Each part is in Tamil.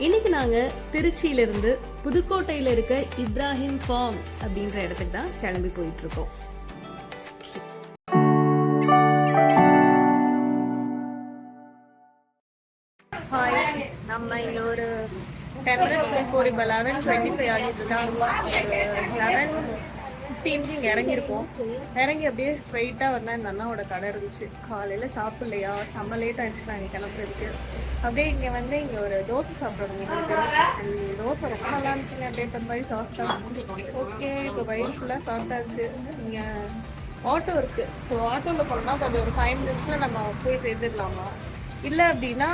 இன்னைக்கு நாங்க திருச்சியிலிருந்து புதுக்கோட்டையில இருக்க இப்ராஹிம் ஃபார்ம்ஸ் அப்படின்ற இடத்துக்கு தான் கிளம்பி போயிட்டு இருக்கோம். நம்ம இங்க ஒரு 10 minutes before இப்போ 11:25 ஆகிட்டு தான் 11:15 இங்கே இறங்கியிருப்போம். இறங்கி அப்படியே ஸ்ட்ரைட்டாக வந்தால் இந்த அண்ணாவோட கடை இருந்துச்சு. காலையில் சாப்பிட்லையா, செம்ம லேட் ஆகிடுச்சு நாங்கள் கிளம்புறதுக்கு. அப்படியே இங்கே வந்து இங்கே ஒரு தோசை சாப்பிட்றோம். எங்களுக்கு தோசை ரொம்ப நல்லா இருந்துச்சுங்க. அப்படியே மாதிரி சாப்பிட்டா ஓகே. இப்போ வயிறு ஃபுல்லாக சாப்பிட்டாச்சு. இங்கே ஆட்டோ இருக்குது. ஸோ ஆட்டோவில் போனோம்னா கொஞ்சம் ஒரு 5 minutes நம்ம போய் சேர்ந்துடலாமா, இல்லை அப்படின்னா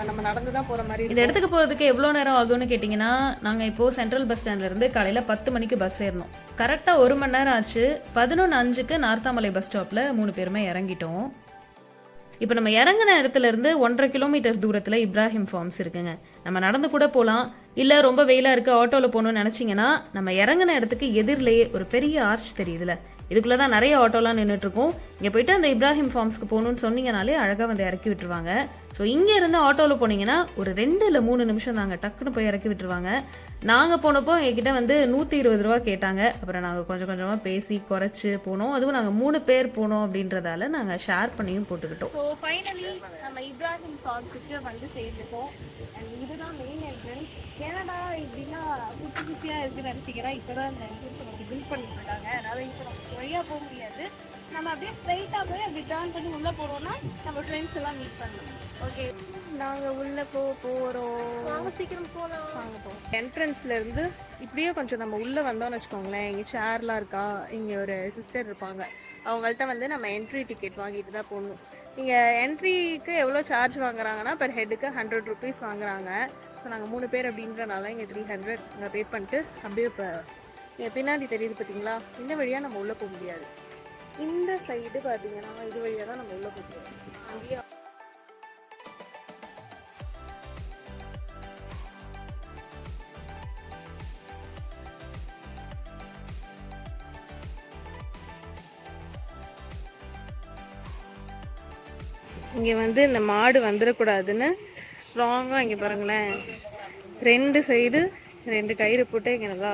நம்ம நடந்து தான் போகிற மாதிரி. இந்த இடத்துக்கு போகிறதுக்கு எவ்வளோ நேரம் ஆகும்னு கேட்டிங்கன்னா, நாங்கள் இப்போது சென்ட்ரல் பஸ் ஸ்டாண்ட்லேருந்து காலையில் 10 மணிக்கு பஸ் ஏறணும். கரெக்டாக 1 மணி நேரம் ஆச்சு. 11:05க்கு நார்த்தாமலை பஸ் ஸ்டாப்பில் 3 பேருமே இறங்கிட்டோம். இப்போ நம்ம இறங்கின இடத்துலேருந்து 1.5 கிலோமீட்டர் தூரத்தில் இப்ராஹிம் ஃபார்ம்ஸ் இருக்குங்க. நம்ம நடந்து கூட போகலாம், இல்லை ரொம்ப வெயிலாக இருக்குது ஆட்டோவில் போகணுன்னு நினச்சிங்கன்னா நம்ம இறங்கின இடத்துக்கு எதிரிலேயே ஒரு பெரிய ஆர்ச் தெரியுதுல, இதுக்குள்ளே தான் நிறைய ஆட்டோலாம் நின்றுட்டுருக்கோம். இங்கே போயிட்டு அந்த இப்ராஹிம் ஃபார்ம்ஸ்க்கு போகணுன்னு சொன்னீங்கனாலே அழகாக வந்து இறக்கி விட்டுருவாங்க. ஸோ இங்கே இருந்து ஆட்டோவில் போனீங்கன்னா ஒரு 2 இல்லை 3 நிமிஷம் தாங்க, டக்குன்னு போய் இறக்கி விட்டுருவாங்க. நாங்கள் போனப்போ எங்ககிட்ட வந்து 120 ரூபா கேட்டாங்க. அப்புறம் நாங்கள் கொஞ்சம் கொஞ்சமாக பேசி குறைச்சி போனோம். அதுவும் நாங்கள் 3 பேர் போனோம் அப்படின்றதால நாங்கள் ஷேர் பண்ணியும் போட்டுக்கிட்டோம். ஸோ ஃபைனலி நம்ம இப்ராஹிம் ஃபார்ம்ஸுக்கு வந்து சேர்ந்துட்டோம். அண்ட் இதுதான் மெயின் என்ட்ரன்ஸ். ஏன்னா இப்படின்னா புதுசு புதுசியாக இருக்குன்னு நினச்சிக்கிறேன். இப்போ தான் இந்த என்ட்ரன்ஸ் நமக்கு பில்ட் பண்ணிட்டு இருக்காங்க. அதனால் இப்போ நமக்கு வழியாக போக முடியாது. நம்ம அப்படியே ஸ்ட்ரைட்டாக போய் அப்படி டர்ன் பண்ணி உள்ளே போகிறோன்னா நம்ம ஃப்ரெண்ட்ஸ் எல்லாம் மீட் பண்ணலாம். ஓகே, நாங்கள் உள்ளே போகிறோம். நாங்கள் சீக்கிரம் போகலாம். வாங்க போவோம். என்ட்ரன்ஸ்லேருந்து இப்படியே கொஞ்சம் நம்ம உள்ளே வந்தோம்னு வச்சுக்கோங்களேன். இங்கே சேர்லாம் இருக்கா, இங்கே ஒரு சிஸ்டர் இருப்பாங்க. அவங்கள்ட்ட வந்து நம்ம என்ட்ரி டிக்கெட் வாங்கிட்டு தான் போகணும். இங்கே என்ட்ரிக்கு எவ்வளோ சார்ஜ் வாங்குறாங்கன்னா பெர் ஹெட்டுக்கு 100 ருபீஸ் வாங்குறாங்க. ஸோ நாங்கள் 3 பேர் அப்படின்றனால இங்கே 300 இங்கே பே பண்ணிட்டு அப்படியே இப்போ பின்னாடி தெரியுது பார்த்தீங்களா, இந்த வழியாக நம்ம உள்ளே போக முடியாது. இந்த சைடு பார்த்தீங்கன்னா இது வழியாக தான் நம்ம உள்ளே போக முடியாது. அங்கேயே இங்கே வந்து இந்த மாடு வந்துடக்கூடாதுன்னு ஸ்ட்ராங்காக இங்கே பாருங்களேன் 2 சைடு 2 கயிறு போட்டு இங்கே நல்லா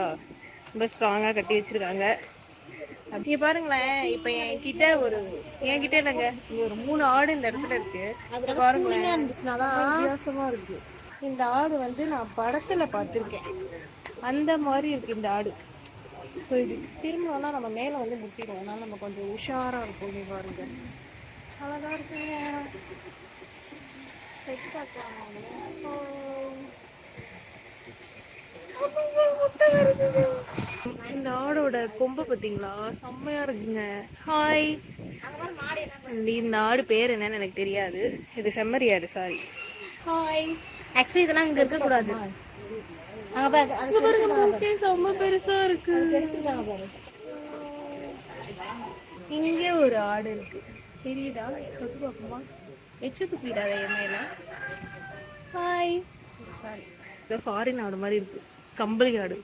ரொம்ப ஸ்ட்ராங்காக கட்டி வச்சுருக்காங்க. இங்கே பாருங்களேன். இப்போ என்கிட்ட இல்லைங்க, ஒரு 3 ஆடு இந்த இடத்துல இருக்கு. அதில் பாருங்களேன் வித்தியாசமாக இருக்குது. இந்த ஆடு வந்து நான் படத்தில் பார்த்துருக்கேன், அந்த மாதிரி இருக்குது இந்த ஆடு. ஸோ இது திரும்பனா நம்ம மேலே வந்து முட்டிடும். அதனால நம்ம கொஞ்சம் உஷாராக இருக்கும். இங்கே பாருங்க, அழகா இருக்குங்க. இந்த ஆடோட கொம்பு பார்த்தீங்களா, செம்மையா இருக்குங்க. ஹாய். இந்த ஆடு பேர் என்னன்னு எனக்கு தெரியாது. இது செம்மறியாடு, சாரி. ஹாய். ஆக்சுவலி இதெல்லாம் இங்க இருக்க கூடாது. அங்க பாருங்க, செம்ம பெருசா இருக்கு. இங்க ஒரு ஆடு இருக்கு, தெரியுதா? சொத்து பார்ப்போமா? எச்சு துப்பிடாத என் மேல. ஹாய். சாரி, இந்த ஃபாரின் ஆடு மாதிரி இருக்கு, கம்பளி ஆடு.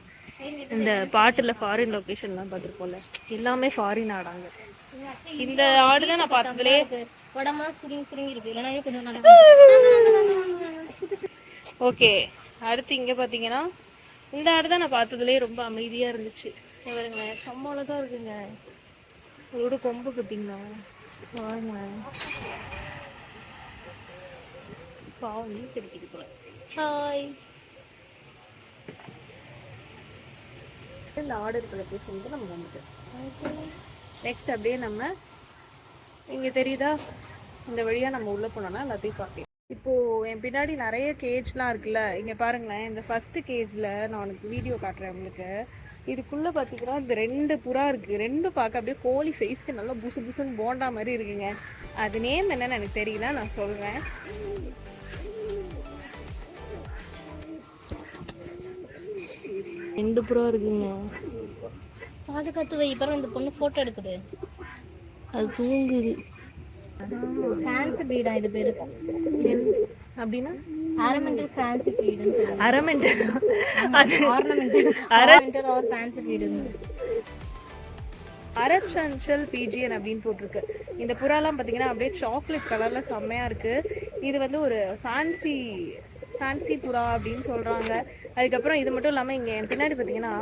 இந்த பாட்டில் ஃபாரின் லொக்கேஷன்லாம் பார்த்துருப்போம்ல, எல்லாமே ஃபாரின் ஆடாங்க. இந்த ஆடு தான் நான் பார்த்ததுலே உடம்பெல்லாம் சுருங்கி சுருங்கி இருக்கு. இல்லைன்னா கொஞ்சம் நல்லா. ஓகே, அடுத்து இங்கே பார்த்தீங்கன்னா இந்த ஆடு தான் நான் பார்த்ததுலே ரொம்ப அமைதியாக இருந்துச்சு. பாருங்க, செம்மல தான் இருக்குங்க. அதோட கொம்பு பார்த்தீங்களா, பாருங்க. பாவம் கிடைக்கிது போல. ஹாய். இந்த ஆர்டர் இருக்கிற லொக்கேஷனுக்கு நம்ம வந்துட்டோம். நெக்ஸ்ட் அப்படியே நம்ம இங்கே தெரியுதா, இந்த வழியாக நம்ம உள்ளே போனோம்னா எல்லாத்தையும் பார்க்கலாம். இப்போது என் பின்னாடி நிறைய கேஜ்லாம் இருக்குல்ல, இங்கே பாருங்களேன். இந்த ஃபஸ்ட்டு கேஜில் நான் உனக்கு வீடியோ காட்டுறேன் உங்களுக்கு. இதுக்குள்ளே பார்த்தீங்கன்னா இந்த 2 புறா இருக்குது. 2 பார்க்க அப்படியே கோழி சைஸ்க்கு நல்லா புசு புசுன்னு போண்டா மாதிரி இருக்குங்க. அது நேம் என்னன்னு எனக்கு தெரியல, நான் சொல்கிறேன். ரெண்டு புறா இருக்குங்க. பாதுகாத்து வை. இப்போ இந்த பொண்ணு ஃபோட்டோ எடுக்குது, அது தூங்குது. ஃபேன்சி ப்ரீடா இது பேரு? அப்படின்னா ஆர்னமெண்டல் ஃபேன்சி ப்ரீடுன்னு சொல்லுவாங்க. Ornamental or fancy breed. அரச்சன்ஷல் பிஜிஎன் அப்படின்னு போட்டிருக்கு. இந்த புறாலாம் பார்த்தீங்கன்னா அப்படியே சாக்லேட் கலரில் செம்மையாக இருக்குது. இது வந்து ஒரு ஃபேன்சி ஃபேன்சி புறா அப்படின்னு சொல்கிறாங்க. அதுக்கப்புறம் இது மட்டும் இல்லாமல் இங்கே பின்னாடி பார்த்தீங்கன்னா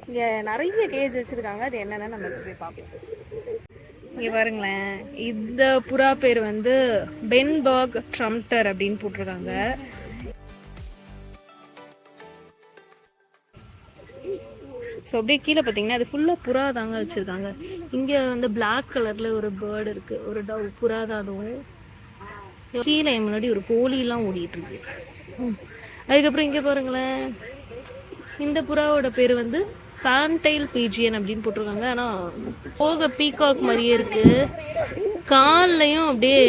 இங்கே நிறைய கேஜ் வச்சுருக்காங்க. அது என்னென்னு நம்ம போய் பார்ப்போம். இங்கே பாருங்களேன், இந்த புறா பேர் வந்து பென்பர்க் ட்ரம்டர் அப்படின்னு போட்டிருக்காங்க. ஸோ அப்படியே கீழே பார்த்தீங்கன்னா அது ஃபுல்லாக புறா தாங்க வச்சுருக்காங்க. இங்கே வந்து பிளாக் கலரில் ஒரு பேர்டு இருக்குது, ஒரு டவ் புறா தான். அதுவும் கீழே முன்னாடி ஒரு கோழிலாம் ஓடிட்டு இருக்கு. அதுக்கப்புறம் இங்கே பாருங்களேன், இந்த புறாவோட பேர் வந்து ஃபேன்டைல் பீஜியன் அப்படின்னு போட்டிருக்காங்க. ஆனால் போக பீகாக் மாதிரியே இருக்குது. கால்லையும் அப்படியே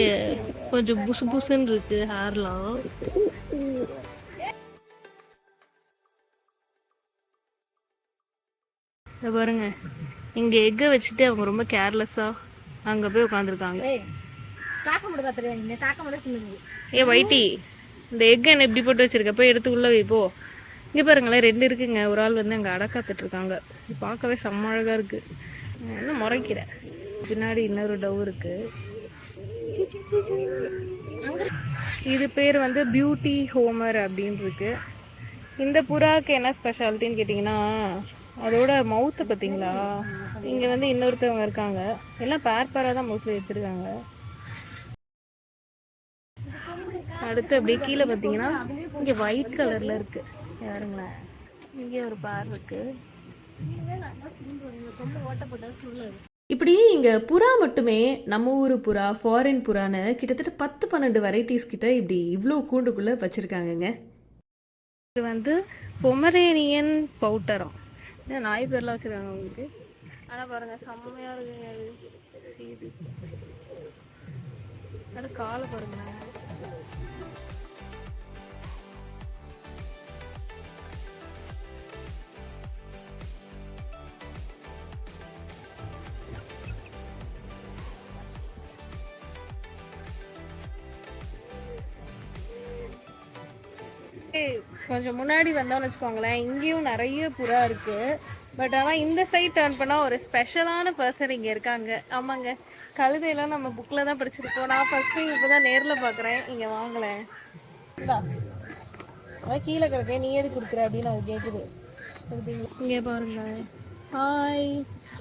கொஞ்சம் புசு புசுன்னு இருக்குது ஹேர்லாம். இதை பாருங்க, இங்கே எக்கை வச்சுட்டு அவங்க ரொம்ப கேர்லெஸ்ஸாக அங்கே போய் உட்காந்துருக்காங்க. ஏ வைட்டி, இந்த எக்கை என்ன இப்படி போட்டு வச்சிருக்க? போய் எடுத்துக்குள்ளே வைப்போ. இங்கே பாருங்களேன், 2 இருக்குங்க. ஒரு ஆள் வந்து அங்கே அடக்காத்துட்ருக்காங்க. பார்க்கவே செம்ம அழகாக இருக்குது. என்ன முறைக்கிற? பின்னாடி இன்னொரு டவ் இருக்குது. இது பேர் வந்து பியூட்டி ஹோமர் அப்படின்னு இருக்கு. இந்த புறாவுக்கு என்ன ஸ்பெஷாலிட்டின்னு கேட்டிங்கன்னா, அதோட மவுத்தை பார்த்தீங்களா? இங்கே வந்து இன்னொருத்தவங்க இருக்காங்க. எல்லாம் பேராக தான் மோஸ்ட்லி வச்சுருக்காங்க. அடுத்து அப்படியே கீழே பார்த்தீங்கன்னா இங்கே ஒயிட் கலரில் இருக்குது. யாருங்களேன், இங்கே ஒரு பேர் இருக்குது. இப்படி இங்கே புறா மட்டுமே நம்ம ஊர் புறா, ஃபாரின் புறான்னு கிட்டத்தட்ட 10-12 வெரைட்டிஸ் கிட்ட இப்படி இவ்வளோ கூண்டுக்குள்ளே வச்சுருக்காங்கங்க. இது வந்து பொமரேனியன் பவுட்டரம். நாய் பேர்லாம் வச்சுருக்காங்க உங்களுக்கு. ஆனால் பாருங்கள், செம்மையாக இருக்குங்க. அது அது காலை பாருங்களேன். கொஞ்சம் முன்னாடி வந்தோம்னு வச்சுக்கோங்களேன், இங்கேயும் நிறைய புறா இருக்குது. பட் ஆனால் இந்த சைட் டர்ன் பண்ணால் ஒரு ஸ்பெஷலான பர்சன் இங்கே இருக்காங்க. ஆமாங்க, கழுதையெல்லாம் நம்ம புக்கில் தான் படிச்சிருக்கோம். நான் ஃபஸ்ட்டு இப்போ தான் நேரில் பார்க்குறேன். இங்கே வாங்கலேன், அதான் கீழே கிடக்கேன், நீ எது கொடுக்குற அப்படின்னு அது கேட்குது. இங்கே பாருங்க. ஹாய்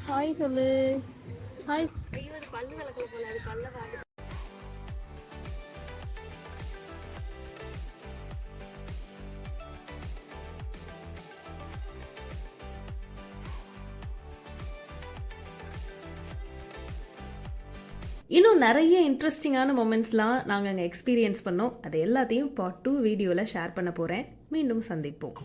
ஹாய் சொல்லு. ஹாய். ஐயோ, அது பல்லு விளக்கல போல, அது பல்ல பார்த்து. இன்னும் நிறைய இன்ட்ரெஸ்டிங்கான மொமெண்ட்ஸ்லாம் நாங்கள் அங்கே எக்ஸ்பீரியன்ஸ் பண்ணோம். அது எல்லாத்தையும் பார்ட் 2 வீடியோவில் ஷேர் பண்ண போகிறேன். மீண்டும் சந்திப்போம்.